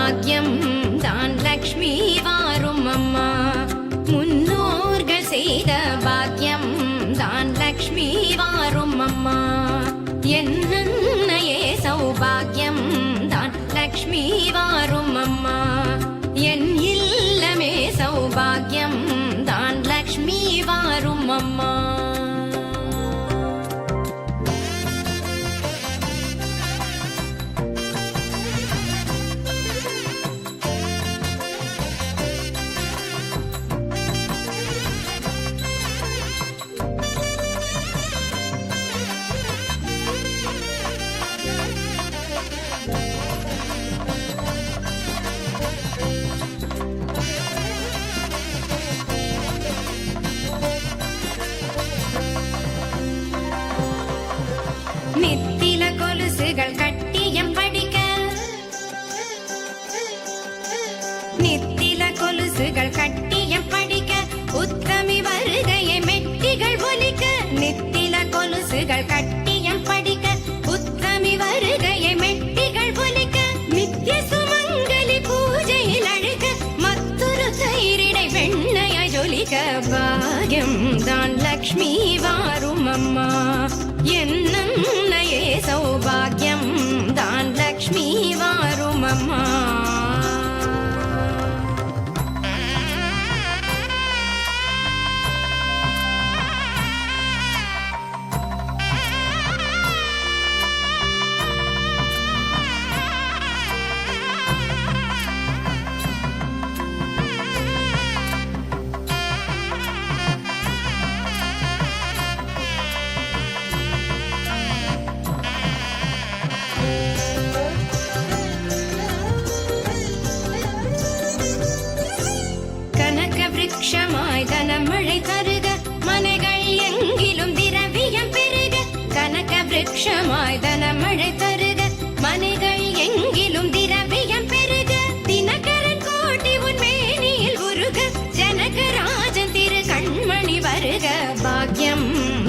சௌபாகியம் தான் லக்ஷ்மி வாரும் அம்மா. முன்னோர்கள் செய்த பாக்கியம் தான் லக்ஷ்மி வாரும் அம்மா. என்னையே சௌபாகியம் தான் லக்ஷ்மி வாரும் அம்மா. என் இல்லமே சௌபாகியம் தான் லக்ஷ்மி வாரும் அம்மா. நித்தில கொலுசுகள் கட்டியம் படிக்க, நித்தில கொலுசுகள் கட்டியம் படிக்க, உத்தமி வருகையை மெட்டிகள் ஒலிக்க. நித்தில கொலுசுகள் கட்டியம் படிக்க, உத்தமி வருகையை மெட்டிகள் ஒலிக்க. நித்திய சுமங்கலி பூஜையில் அழுக, மற்றொரு தயிரிடை வெண்ணைய ஜொலிக்க. பாகியம் தான் லக்ஷ்மி வாரும் அம்மா. என்னையே சௌபாகியம் தான் லக்ஷ்மி வாரும் அம்மா. விருட்சமாய் தனமழை தருக, மனைகள் எங்கிலும் திரவியம் பெருக. கனக விருட்சமாய் தனமழை தருக, மனைகள் எங்கிலும் திரவியம் பெருக. தினகரன் கோட்டி உன் மேனியில் உருக, ஜனகராஜன் திரு கண்மணி வருக. பாக்கியம்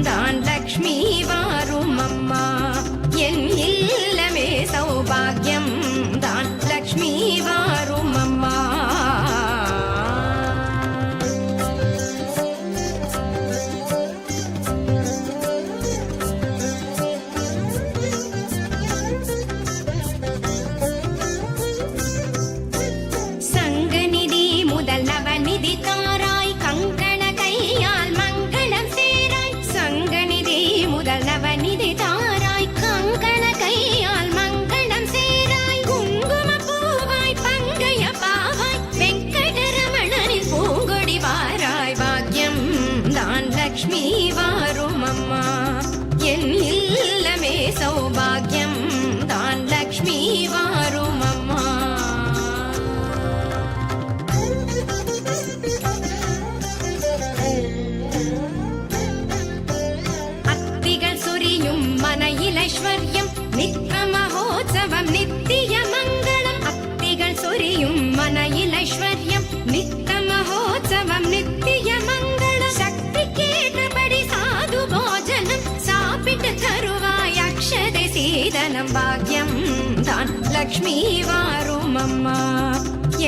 தான் லக்ஷ்மி வாரும் அம்மா. என் இல்லமே சௌபாகியம் தான் லக்ஷ்மி வாரும் அம்மா. லக்ஷ்மி வாரும் அம்மா. என் இல்லமே சௌபாகியம் தான் லக்ஷ்மி வாரும் அம்மா. அத்திகள் சொரியும் மனையில் ஐஸ்வர்யம், நித்த மகோத்சவம் நித்திய மங்களம். அத்திகள் சொரியும் மனையில் ஐஸ்வர்யம், நித்த மகோத்சவம் நித்திய மங்களம். கேட்டபடி சாது போஜனம் சாப்பிட்டு தருவாய் அக்ஷதை சீதனம். பாக்கியம் தான் லக்ஷ்மி வாரும் அம்மா.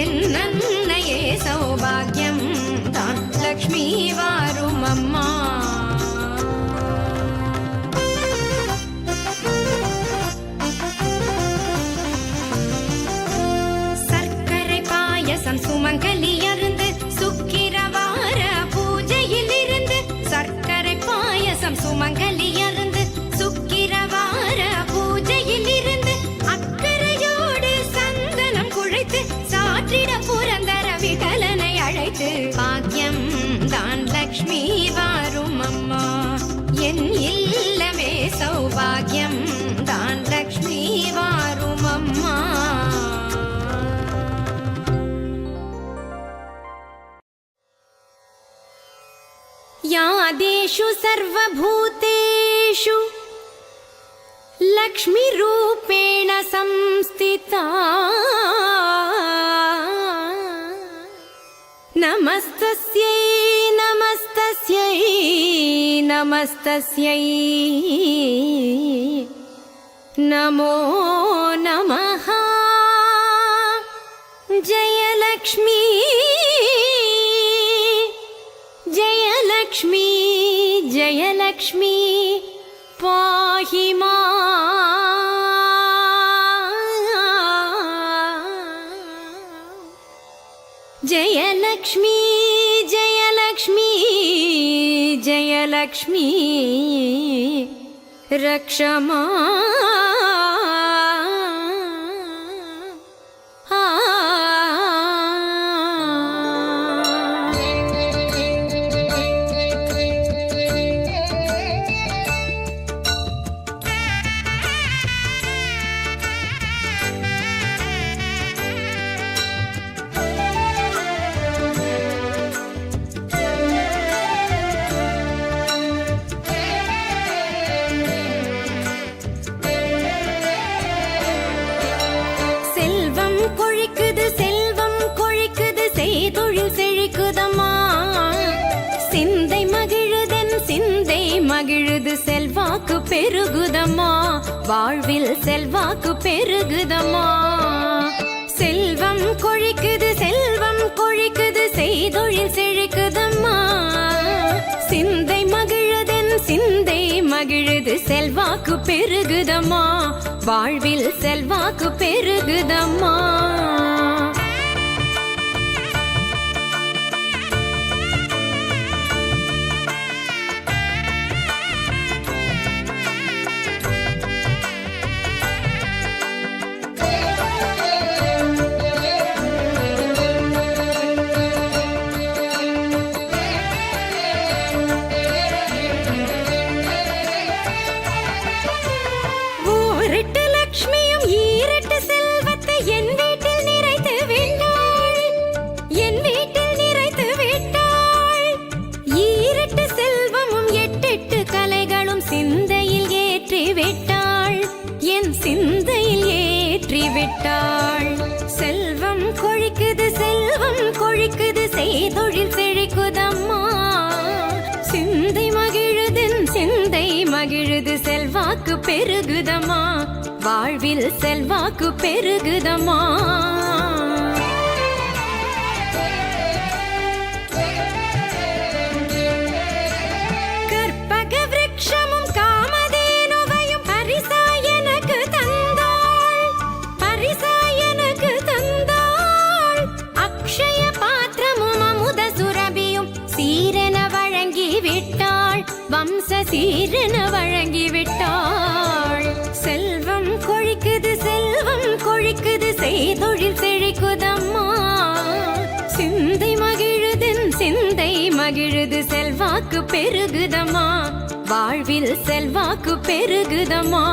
என்னையே சௌபாகியம் தான் லக்ஷ்மி வாரும் அம்மா. சர்க்கரை பாயசம் சுமங்கலி அருந்து, சுக்கிரவார பூஜையில் இருந்து. சர்க்கரை பாயசம் சுமங்கலி அருந்து, சுக்கிரவார பூஜையில் இருந்து. அக்கறையோடு சந்தனம் குழைத்து, சாற்றிட புரந்தர விகலனை அழைத்து. பாக்கியம் தான் லக்ஷ்மி வாரும் அம்மா. என் இல்லமே சௌபாகியம் தான் லக்ஷ்மி வாரும் அம்மா. यादेषु सर्वभूतेषु लक्ष्मीरूपेण संस्थिता. नमस्तस्यै नमस्तस्यै नमस्तस्यै नमो नमः. ஜெயலக்ஷ்மி ஜெயலக்ஷ்மி ஜெயலக்ஷ்மி பாஹி ஜெயலக்ஷ்மி ஜெயலக்ஷ்மி ஜெயலக்ஷ்மி ரக்ஷமா மகிழுது செல்வாக்கு பெருகுதம்மா வாழ்வில் செல்வாக்கு பெருகுதம்மா செல்வம் கொழிக்குது செய்தொழில் செழிக்குதம்மா சிந்தை மகிழுதென் சிந்தை மகிழுது செல்வாக்கு பெருகுதம்மா வாழ்வில் செல்வாக்கு பெருகுதம்மா செல்வம் கொழிக்குது செய்தொழில் செழிக்குதம்மா சிந்தை மகிழுதென் சிந்தை மகிழுது செல்வாக்கு பெருகுதம்மா வாழ்வில் செல்வாக்கு பெருகுதம்மா வம்ச சீரென வழங்கிவிட்டாள் செல்வம் கொழிக்குது செய்தொழில் செழிக்குதம்மா சிந்தை மகிழுதென் சிந்தை மகிழுது செல்வாக்கு பெருகுதம்மா வாழ்வில் செல்வாக்கு பெருகுதம்மா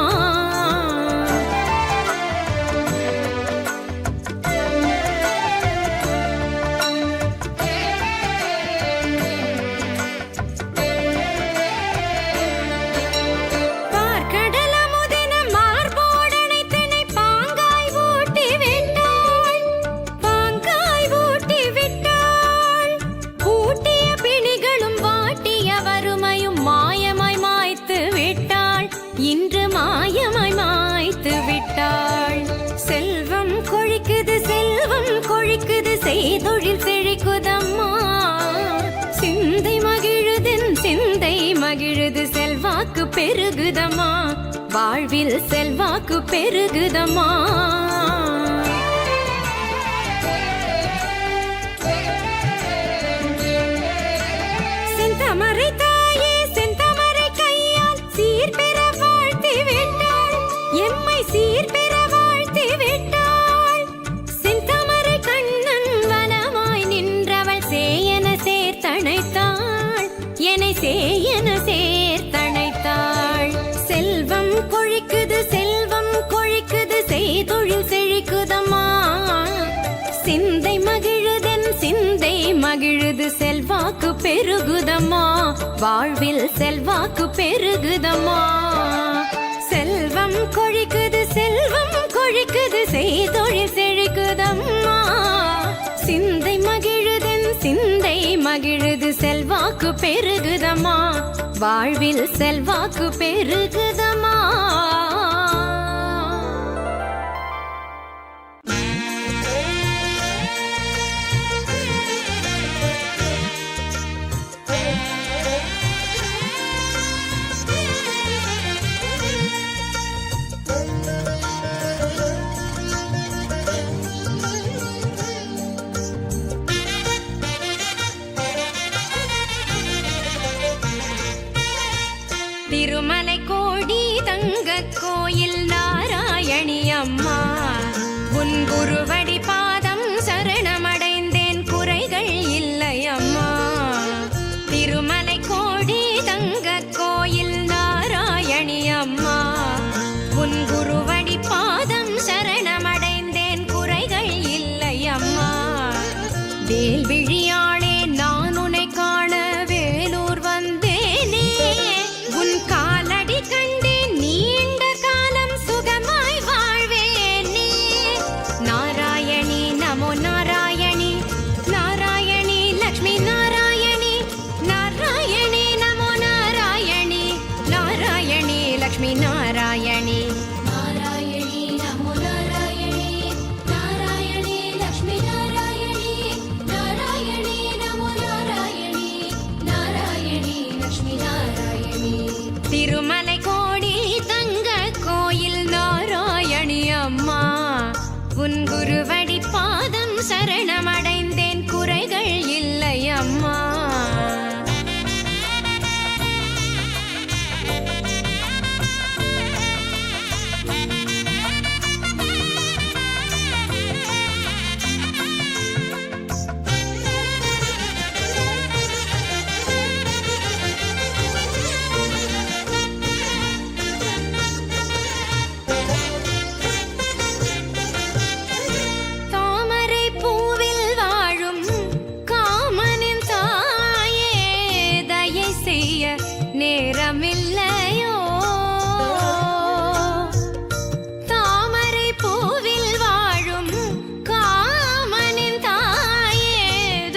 செல்வம் கொழிக்குது செய்தொழில் செழிக்குதம்மா சிந்தை மகிழுதென் சிந்தை மகிழுது செல்வாக்கு பெருகுதம்மா வாழ்வில் செல்வாக்கு பெருகுதம்மா செந்தமரை தாயே செந்தமரை கையால் சீர்பெற வாழ்த்தி விட்டாள் எம்மை சீர்பெற சேயன சேர்த்தணைத்தாள் செல்வம் கொழிக்குது செய்தொழில் செழிக்குதம்மா சிந்தை மகிழுதென் சிந்தை மகிழுது செல்வாக்கு பெருகுதம்மா வாழ்வில் செல்வாக்கு பெருகுதம்மா செல்வம் கொழிக்குது செய்தொழில் செழிக்குதம்மா சிந்தை மகிழுதென் சிந்தை மகிழுது செல்வாக்கு பெருகுதம்மா வாழ்வில் செல்வாக்கு பெருகுதம்மா வேல்விழியாளே நான் உன்னை காண வேலூர் வந்தேனே. உன் காலடி கண்டேன் நீண்ட காலம் சுகமாய் வாழ்வேனே. நாராயணி நமோ நாராயணி, நாராயணி லக்ஷ்மி நாராயணி, நாராயணி நமோ நாராயணி, நாராயணி லக்ஷ்மி நாராயணி. நாராயணி நமோ நாராயணி, நாராயணி லக்ஷ்மி நாராயணி, நாராயணி நமோ நாராயணி, நாராயணி லக்ஷ்மி நாராயணி. திருமலை கோடி தங்க கோயில் நாராயணி அம்மா, உன் குருவடி பாதம் சரணமடைந்தேன் குறைகள் இல்லை அம்மா. தாமரை பூவில் வாழும் காமனின் தாயே, தயை செய்ய நேரமில்லையோ. தாமரை பூவில் வாழும் காமனின் தாயே,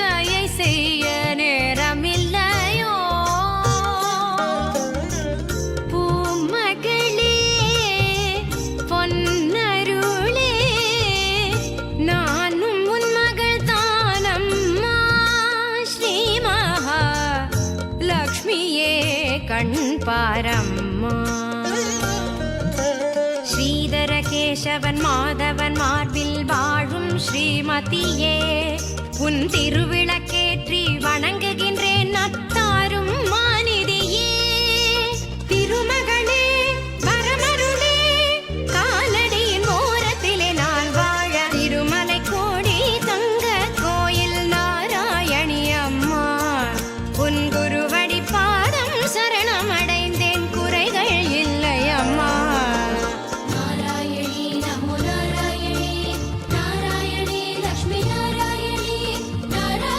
தயை செய்ய நேரமில்லையோ. பூமகளே பொன்னருளே, நானும் உன் மகள் தானம்மா. ஸ்ரீ மகா லக்ஷ்மியே கண் பாரம்மா. ஸ்ரீதர கேசவன் மாதவன் மார்பில் வாழும் ஸ்ரீமதியே, உன் திருவிளக்கேற்றி வணங்குகின்றேன் அத்தாரும் மாநிதியே. திருமகனே வரமருளே, காலடியின் ஓரத்திலே நான் வாழ. திருமலை கோடி தங்க கோயில் நாராயணி அம்மா, உன் குருவடி பாதம் சரணமடைந்தேன் குறைகள் இல்லை அம்மா. நாராயணி நமோ நாராயணி, நாராயணி லக்ஷ்மி நாராயணி, நாராயணி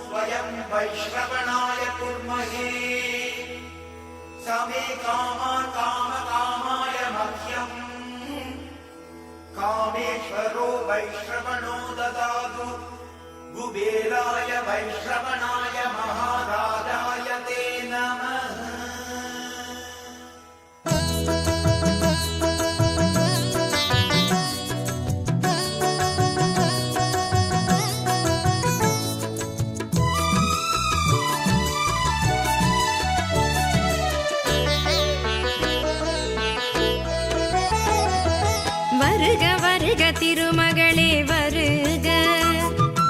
स्वयं वैश्रवणाय कुर्महे समे कामाय मह्यम् कामेश्वरो वैश्रवणो ददातु कुबेराय वैश्रवणाय महाराजाय ते नमः। வருக வருக திருமகளே வருக,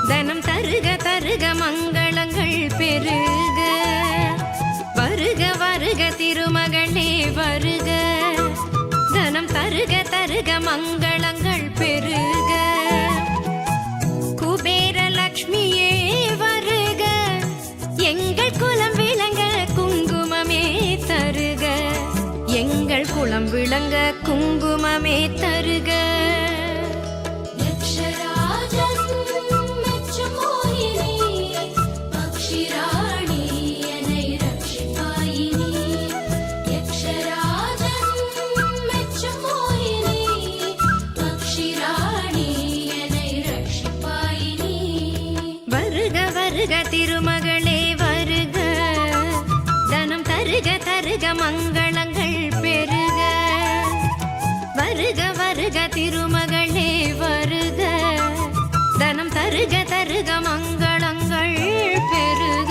தனம் தருக தருக மங்களங்கள் பெருக. வருக வருக திருமகளே வருக, தனம் தருக தருக மங்களங்கள் பெருக. குபேர லக்ஷ்மியே வருக, எங்கள் குலம் விளங்க குங்குமமே தருக. எங்கள் குலம் விளங்க குங்குமமே தருக. வருக வருக திருமகளே வருக, தனம் தருக தருக மங்களங்கள் பெருக. வருக வருக திருமகளே வருக, தனம் தருக தருக மங்களங்கள் பெருக.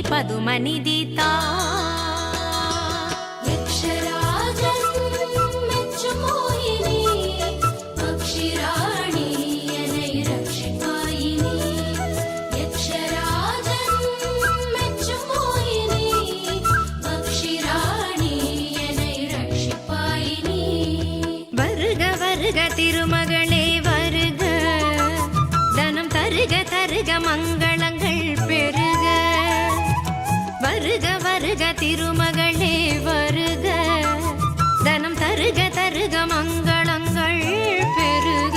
பதுமநிதி தா திருமகளே வருக, தனம் தருக தருக மங்களங்கள் பெருக. வருக வருக திருமகளே வருக, தனம் தருக தருக மங்களங்கள் பெருக.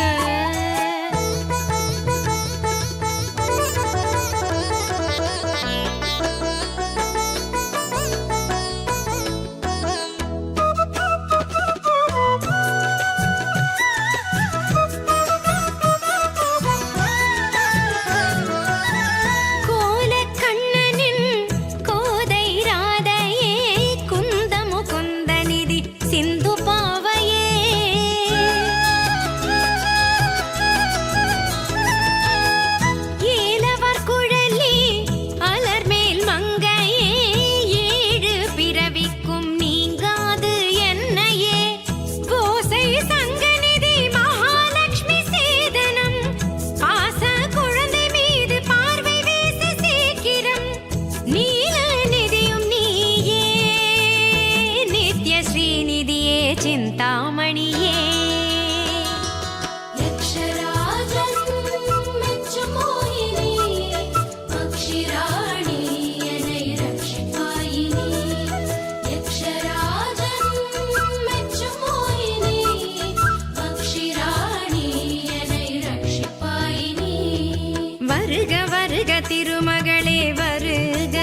திருமகளே வருக,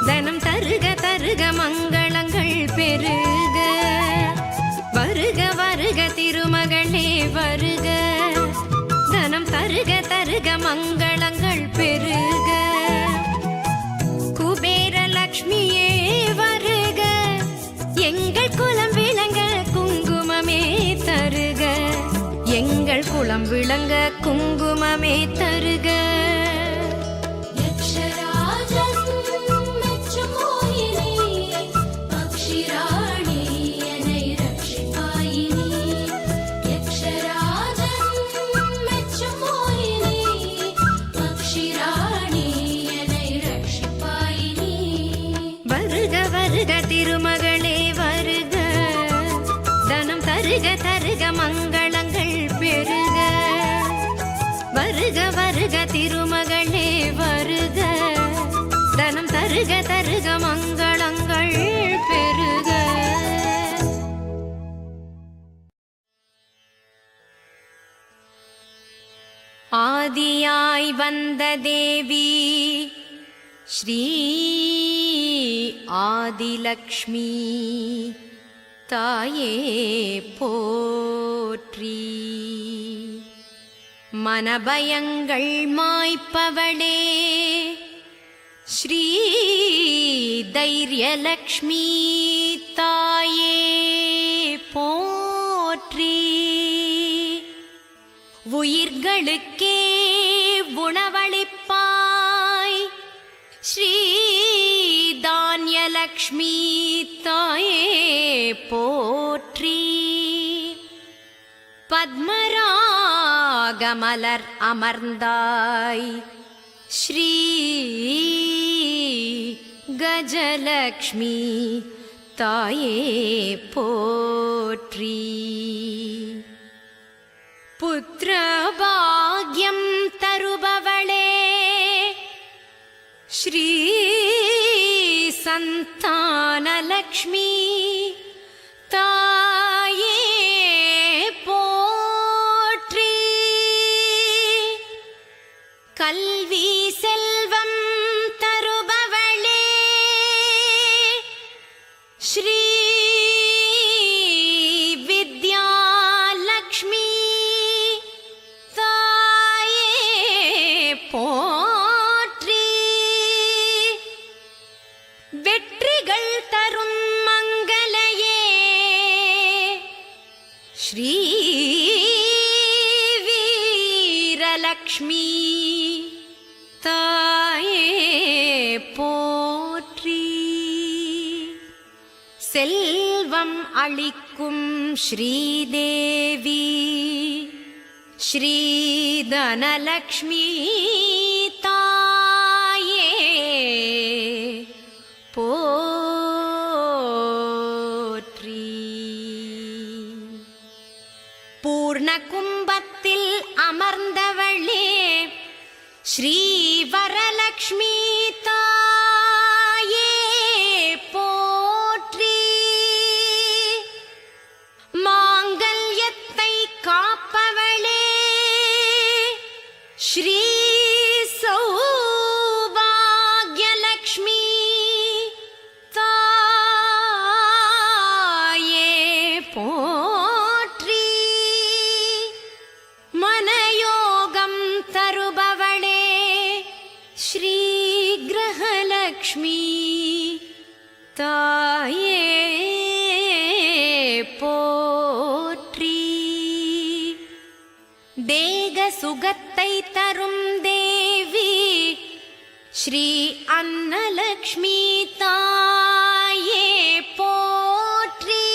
தனம் தருக தருக மங்களங்கள் பெருக. வருக வருக திருமகளே வருக, தனம் தருக தருக மங்களங்கள் பெருக. குபேர லக்ஷ்மியே வருக, விளங்க குங்குமமே தருக. திருமகளே வருக, தனம் தருக தருக மங்களங்கள் பெருக. வருக வருக திருமகளே வருக, தனம் தருக தருக மங்களங்கள் பெருக. ஆதியாய் வந்த தேவி ஸ்ரீ ஆதிலக்ஷ்மி தாயே போற்றி. மனபயங்கள் மாய்ப்பவளே ஸ்ரீ தைரியலக்ஷ்மி தாயே போற்றி. உயிர்களுக்கே உணவளிப்பாய் ஸ்ரீ தான்யலக்ஷ்மி தாயே போற்றி. பத்மராகமலர் அமர்ந்தாய் ஸ்ரீ கஜலக்ஷ்மி தாயே போற்றி. புத்திரபாக்யம் தருபவளே ஸ்ரீ சந்தானலக்ஷ்மி தாயே போற்றி. கல்வி செல்வம் தருபவளே ஸ்ரீ வித்யாலக்ஷ்மி தாயே போற்றி. வெற்றிகள் தரும் மங்களையே ஸ்ரீ வீரலக்ஷ்மி தாயே போற்றி. செல்வம் அளிக்கும் ஸ்ரீதேவி ஸ்ரீதனலக்ஷ்மி தாயே போற்றி. பூர்ண கும்பத்தில் அமர்ந்தவளே ஸ்ரீ வரலக்ஷ்மி தாயே போற்றி. மாங்கல்யத்தை காப்பவளே ஸ்ரீ சௌபாக்யலக்ஷ்மி தாயே போற்றி. மனயோகம் தருபவளே ஸ்ரீ கிரகலக்ஷ்மி தாயே போற்றி. தேக சுகத்தை தரும் தேவி ஸ்ரீ அன்னலக்ஷ்மி தாயே போற்றி.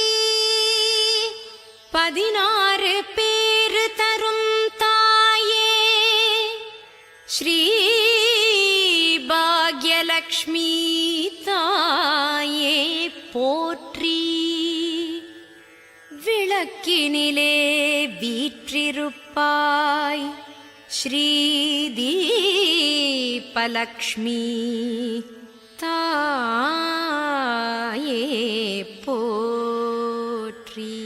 16 பேரு தரும் தாயே ஸ்ரீ பாக்யலக்ஷ்மி தாயே போற்றி. விளக்கினிலே வீற்றிருப்பாய் ஸ்ரீ தீபலக்ஷ்மி தாயே போற்றி.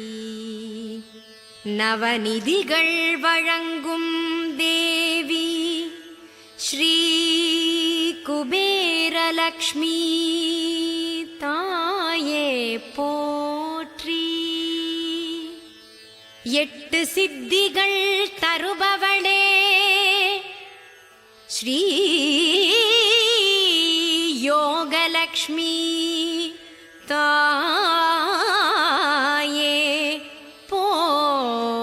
நவநிதிகள் வழங்கும் தேவி ஸ்ரீ குபேரலக்ஷ்மி தாயே போற்றி. 8 சித்திகள் தருபவளே ஸ்ரீ யோகலக்ஷ்மி தாயே போற்றி.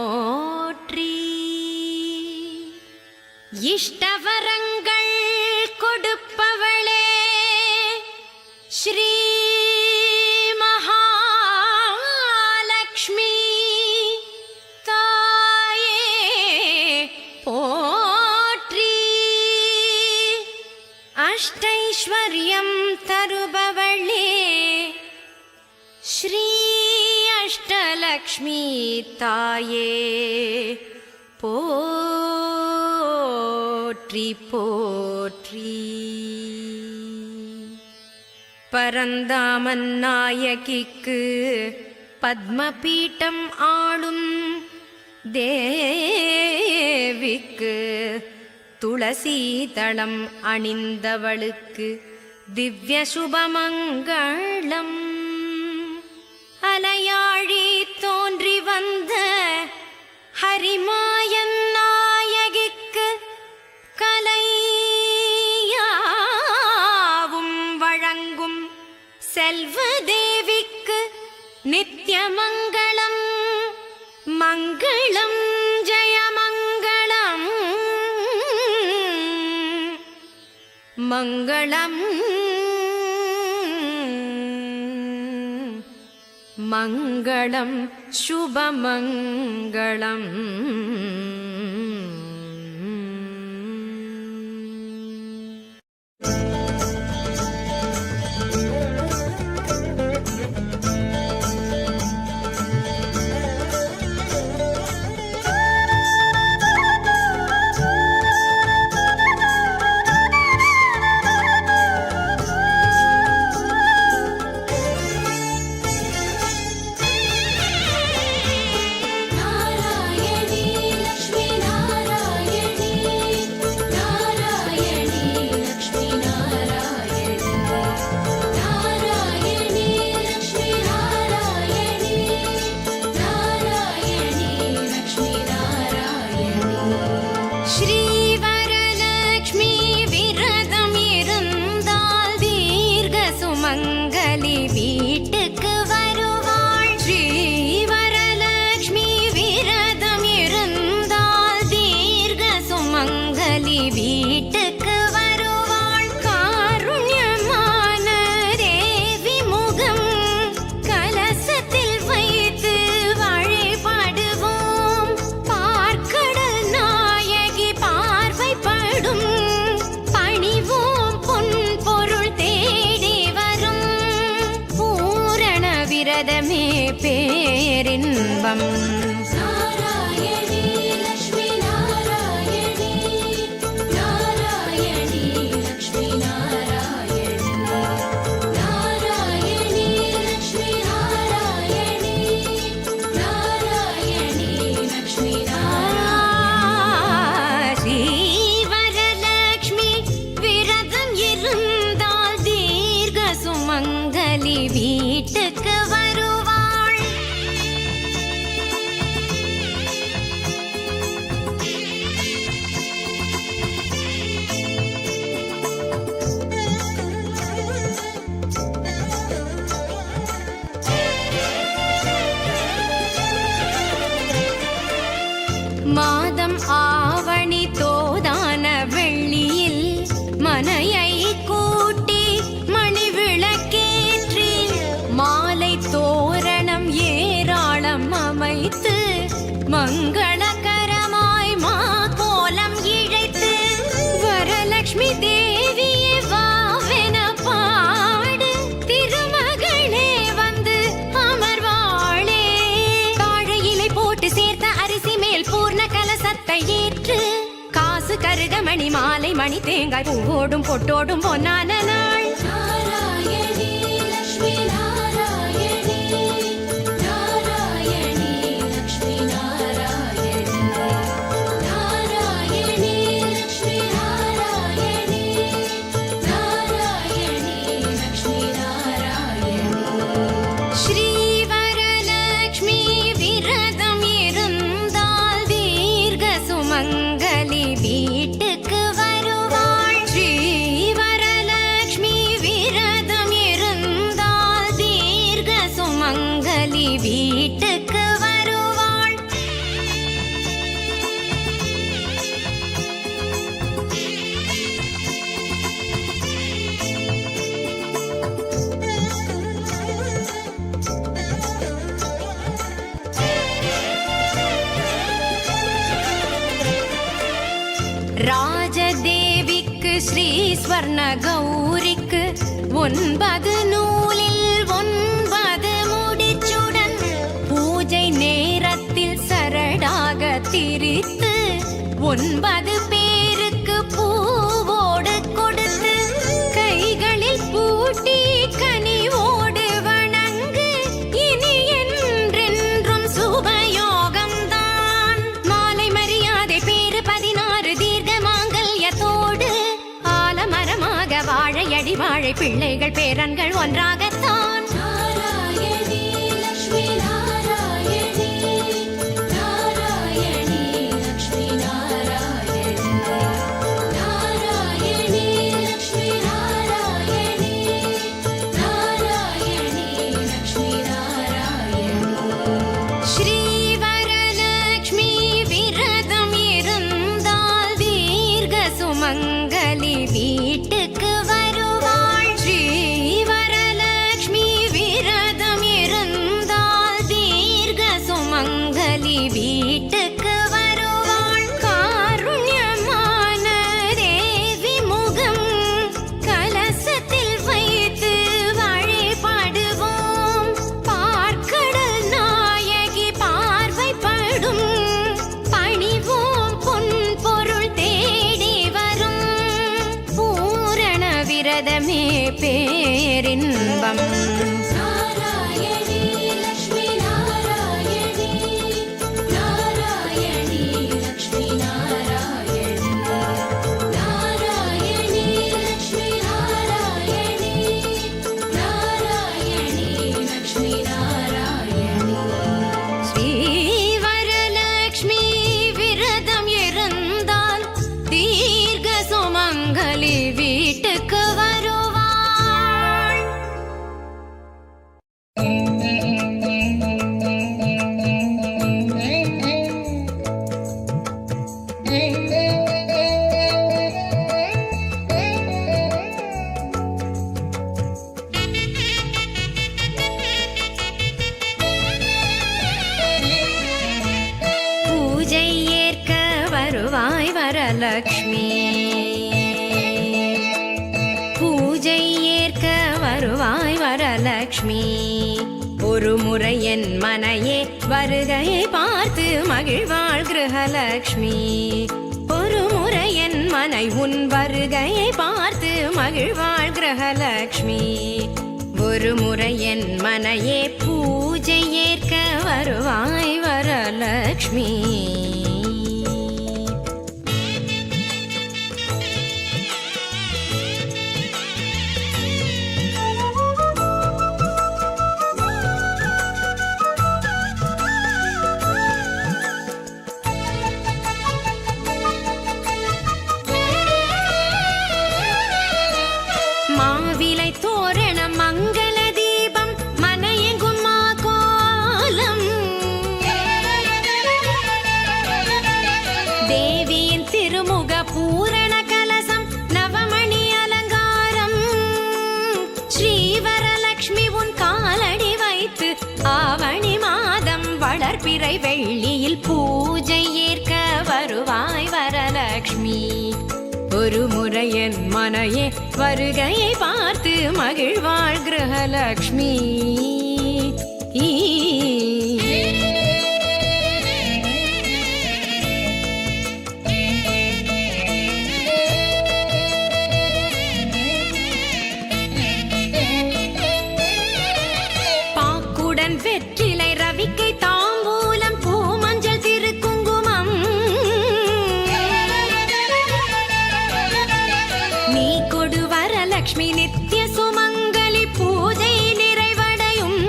லக்ஷ்மி தாயே போற்றி போற்றி. பரந்தாமன் நாயகிக்கு பத்மபீட்டம் ஆளும் தேவிக்கு துளசீதளம் அணிந்தவளுக்கு திவ்ய சுபமங்களம். அலையாழி தோன்றி வந்த ஹரிமாயன் நாயகிக்கு கலையாவும் வழங்கும் செல்வ தேவிக்கு நித்யமங்களம். மங்களம் ஜெயமங்களம் மங்களம் மங்களம் சுபமங்களம். பேரின்பம். நாராயணி லக்ஷ்மி நாராயணி நாராயணி லக்ஷ்மி நாராயணி நாராயணி லக்ஷ்மி நாராயணி நாராயணி லக்ஷ்மி நாராயணி. ஸ்ரீவரலக்ஷ்மி விரதம் இருந்தால் தீர்க்க சுமங்கலி வீட்டுக்கு மாதம் ஆவணி தோதான வெள்ளியில் மனையை கூட்டி மணி விளக்கேற்றி மாலை தோரணம் ஏராளம் அமைத்து மங்களகரமாய் மா கோலம் இழைத்து வரலட்சுமி தேவியே வாவென பாடு திருமகளே வந்து அமர்வாளே. தாழையிலை போட்டு சேர்த்த அரிசி மேல் பூர்ண கலசத்தை ஏற்று காசு கருகமணி மாலை மணி தேங்காய் பூவோடும் பொட்டோடும் பொன்னான நாள். நாராயணி லக்ஷ்மி நாராயணி நாராயணி லக்ஷ்மி நாராயணி நாராயணி லக்ஷ்மி நாராயணி நாராயணி லக்ஷ்மி நாராயணி. ஸ்ரீவரலக்ஷ்மி விரதம் இருந்தால் தீர்க்க சுமங்கலி வீட்டுக்கு வருவாள். ஸ்ரீவரலக்ஷ்மி விரதம் இருந்தால் தீர்க்க சுமங்கலி வீட்டுக்கு வருவாள். ராஜதேவிக்கு ஸ்ரீ ஸ்வர்ண கௌரிக்கு 9 நூலில் 9 முடிச்சுடன் பூஜை பேரின்பம். நாராயணி லக்ஷ்மி நாராயணி நாராயணி லக்ஷ்மி நாராயணி நாராயணி லக்ஷ்மி நாராயணி நாராயணி லக்ஷ்மி நாராயணி ஸ்ரீவரலக்ஷ்மி விரதம் இருந்தால் தீர்க்க சுமங்கலி வீட்டுக்கு வருவாள். பூஜை ஏற்க வருவாய் வரலக்ஷ்மி. பூஜை ஏற்க வருவாய் வரலக்ஷ்மி. ஒரு முறை என் மனையே வருகையை பார்த்து மகிழ்வாள் கிரகலக்ஷ்மி. ஒரு முறை என் மனை உன் வருகையை பார்த்து மகிழ்வாள் கிரகலக்ஷ்மி. ஒரு முறை என் மனையே பூஜை ஏற்க வருவாய் வரலக்ஷ்மி. மாவிலை தோரணம் மங்கள தீபம் மனையெங்கும் மா கோலம். தேவியின் திருமுக பூரண கலசம் நவமணி அலங்காரம். ஸ்ரீவரலக்ஷ்மி உன் காலடி வைத்து ஆவணி மாதம் வளர்பிறை வெள்ளியில் பூஜை ஏற்க வருவாய் வரலக்ஷ்மி. ஒரு முறை என் மனையே வருகையை பார்த்து மகிழ்வாள் கிரகலக்ஷ்மி. பாக்குடன் வெற்றிலை ரவிக்கை தாம்பூலம் பூமஞ்சள் திருக்குங்குமம். நீ கொடு வரலக்ஷ்மி நித்திய சுமங்கலி பூஜை நிறைவடையும்.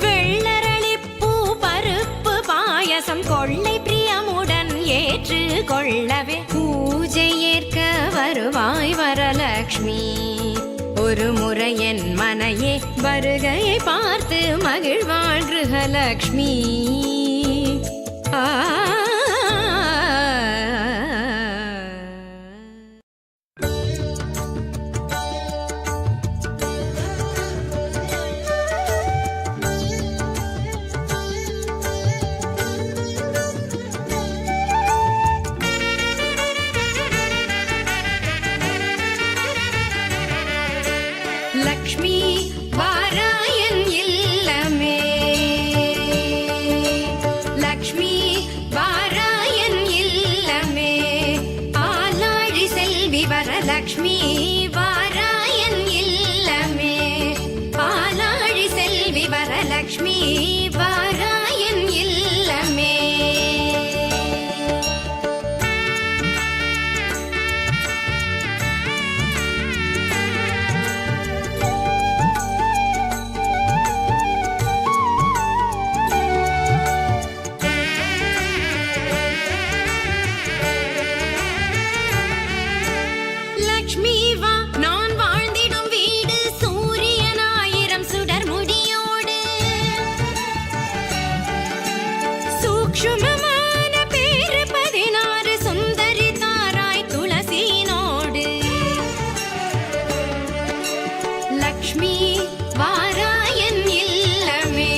வெள்ளரளிப்பூ பருப்பு பாயசம் கொள்ளை பிரியமுடன் ஏற்று கொள்ளவே பூஜை ஏற்க வருவாய் வரலக்ஷ்மி. ஒரு முறை என் மனையே வருகையை பார்த்து மகிழ்வாள் கிரகலக்ஷ்மி. லக்ஷ்மி வாராயன் இல்லமே. லக்ஷ்மி வாராயன் இல்லமே. ஆலாழி செல்வி வரலக்ஷ்மி வாராயன் இல்லமே. ஆலாழி செல்வி வரலக்ஷ்மி வாராயன் இல்லமே. லக்ஷ்மி வா நான் வாழ்ந்திடும் வீடு சூரியன் 1000 சுடர் முடியோடு. சூக்ஷ்மமான பேரு 16 சுந்தரி தாராய் துளசினோடு. லக்ஷ்மி வாராயன் இல்லமே.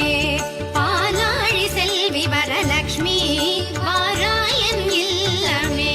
பாலாழி செல்வி வரலக்ஷ்மி வாராயன் இல்லமே.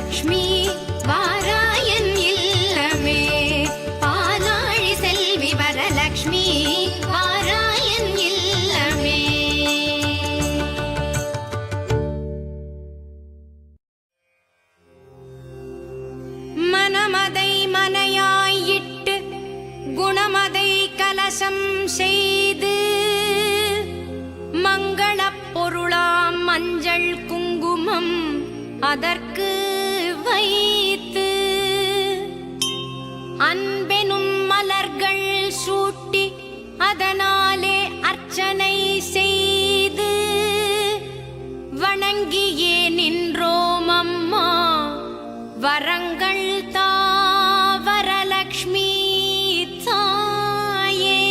வரலக்ஷ்மி வாராயன் இல்லமே பாலாழி செல்வி வரலக்ஷ்மி வாராயன் இல்லமே. மனமதை மனையாயிட்டு குணமதை கலசம் செய்து மங்களப் பொருளாம் மஞ்சள் குங்குமம் அதற்கு வைத்து அன்பெனும் மலர்கள் சூட்டி அதனாலே அர்ச்சனை செய்து வணங்கியே நின்றோம் அம்மா வரங்கள் தா வரலக்ஷ்மி தாயே.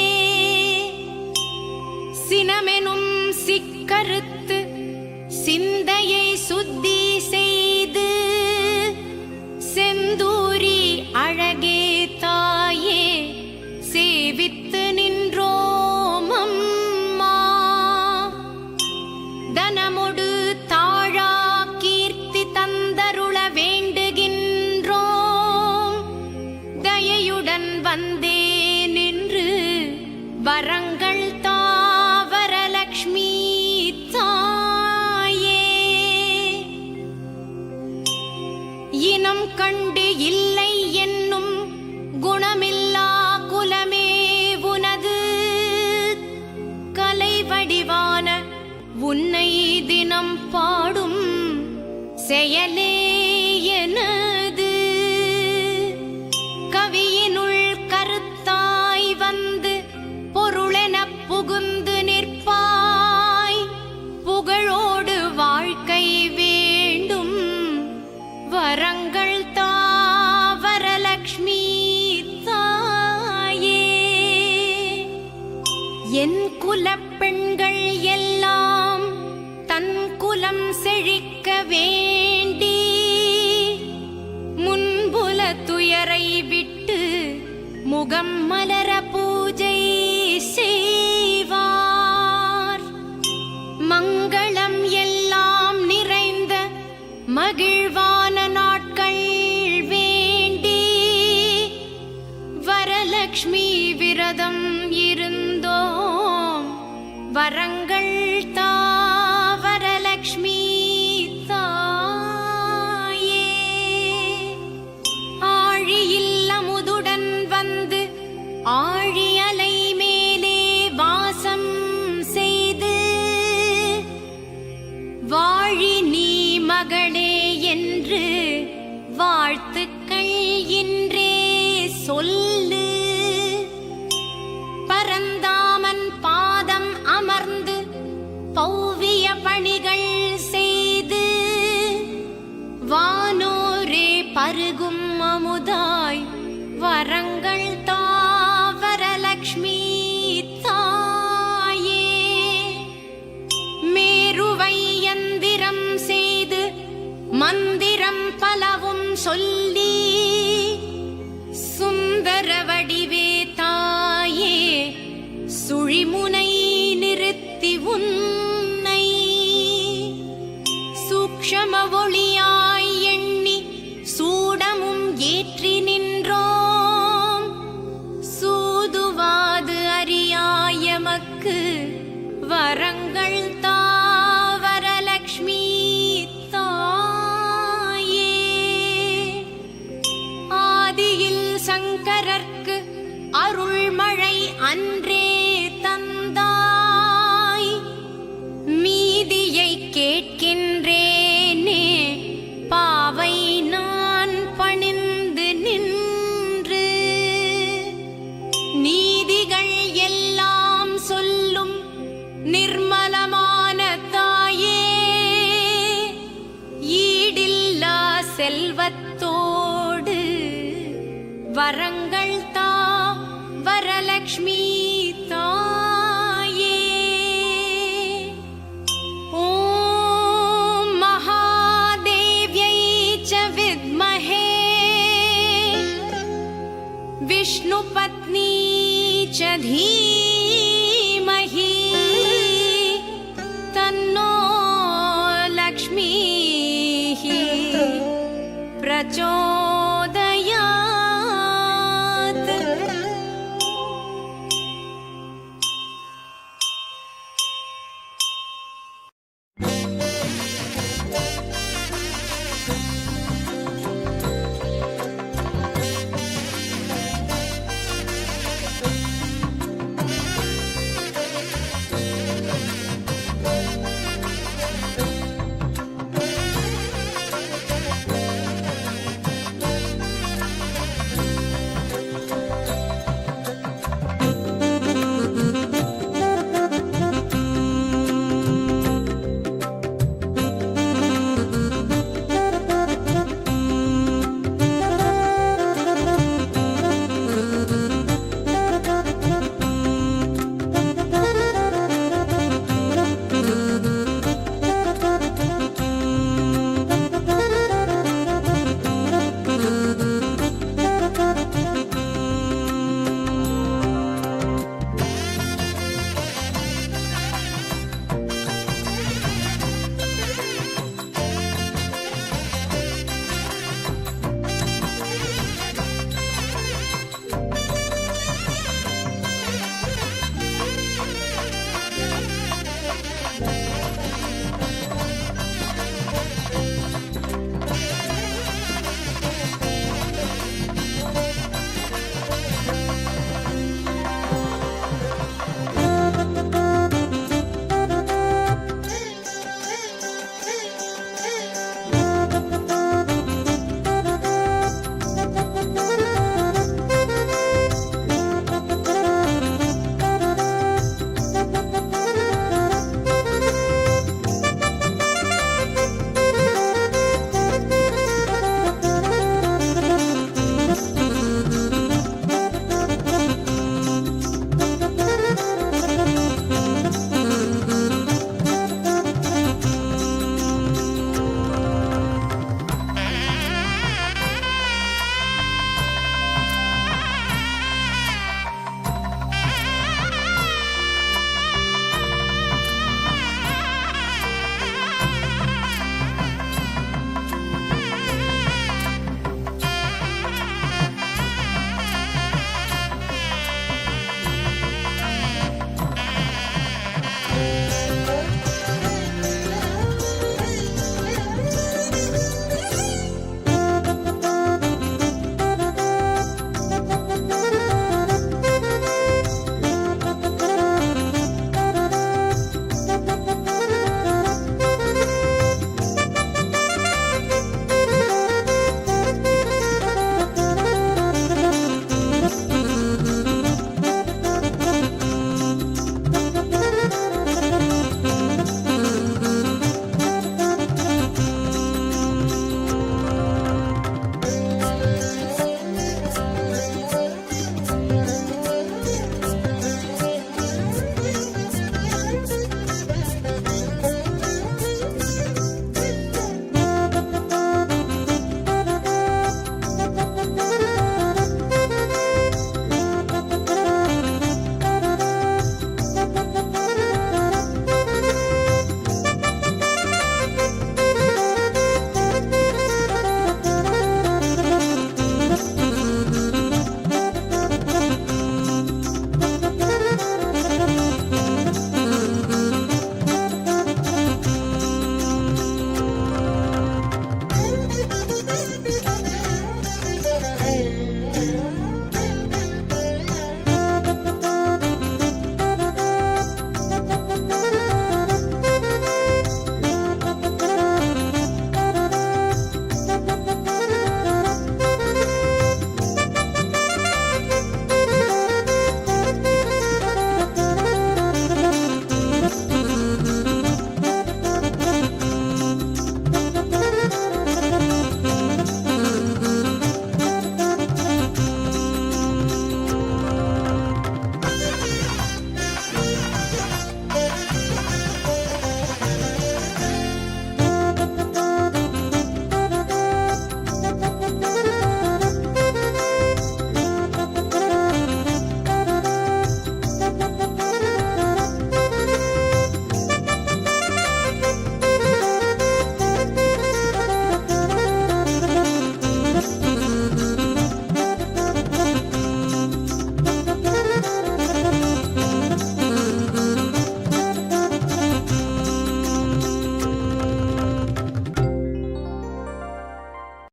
சினமெனும் சிக்கறுத்து சிந்தையை சுத்தி செய்து செந்தூரி அழகே தாயே சேவித்து நின்றோம் அம்மா. தனமொடு தாழா கீர்த்தி தந்தருள வேண்டுகின்றோம் தயையுடன் வந்தே நின்று வரங்கள் தா வரலக்ஷ்மி தாயே. இனம் கண்டு இல்லை என்னும் குணமில்லா குலமே உனது கலை வடிவான உன்னை தினம் பாடும் செயலே எனது. கவியினுள் கருத்தாய் வந்து பொருளெனப் புகுந்து நிற்பாய் புகழோடு வாழ்க்கை வேண்டும் வரங்கள் தா வரலக்ஷ்மி தாயே. என் குலப் பெண்கள் எல்லாம் தன் குலம் செழிக்க வேண்டி முன்புல துயரை விட்டு முகம் மலர பூஜை செய்வார். மங்களம் எல்லாம் நிறைந்த மகிழ்வான நாட்கள் வேண்டி வரலக்ஷ்மி விரதம் இருந்தோம் வரங்கள் தா வரலக்ஷ்மி தாயே. ஆழியில் அமுதுடன் வந்து ஆழி அலை மேலே வாசம் செய்து வாழி நீ மகளே என்று வாழ்த்துக்கள் இன்றே சொல்லு. பரந்தாமன் பாதம் அமர்ந்து பௌவிய பணிகள் செய்து வானோரே பருகும் அமுதாய் வரங்கள் தா வரலக்ஷ்மி தாயே. மேருவை யந்திரம் செய்து மந்திரம் பலவும் சொல்லி சுந்தர வடிவே தாயே சுழிமுனை நிறுத்தி உன்னை சூக்ஷம ஒளியாய் எண்ணி சூடமும் ஏற்றி நின்றோம் சூதுவாது அறியாயமக்கு வரங்கள் தா வரலக்ஷ்மி தாயே. ஆதியில் சங்கரர்க்கு அருள்மழை அன்றே தந்தாய் மீதியை கேட்கின்றேனே பாவை நான் பணிந்து நின்று. நீதிகள் எல்லாம் சொல்லும் நிர்மலமான தாயே ஈடில்லா செல்வத்தோடு வரங்கள் தா வரலக்ஷ்மி தாயே. ஓம் மகாதேவ்யை ச வித்மஹே விஷ்ணுபத்னி ச தீமஹி தன்னோ லக்ஷ்மீ प्रचोदयात्।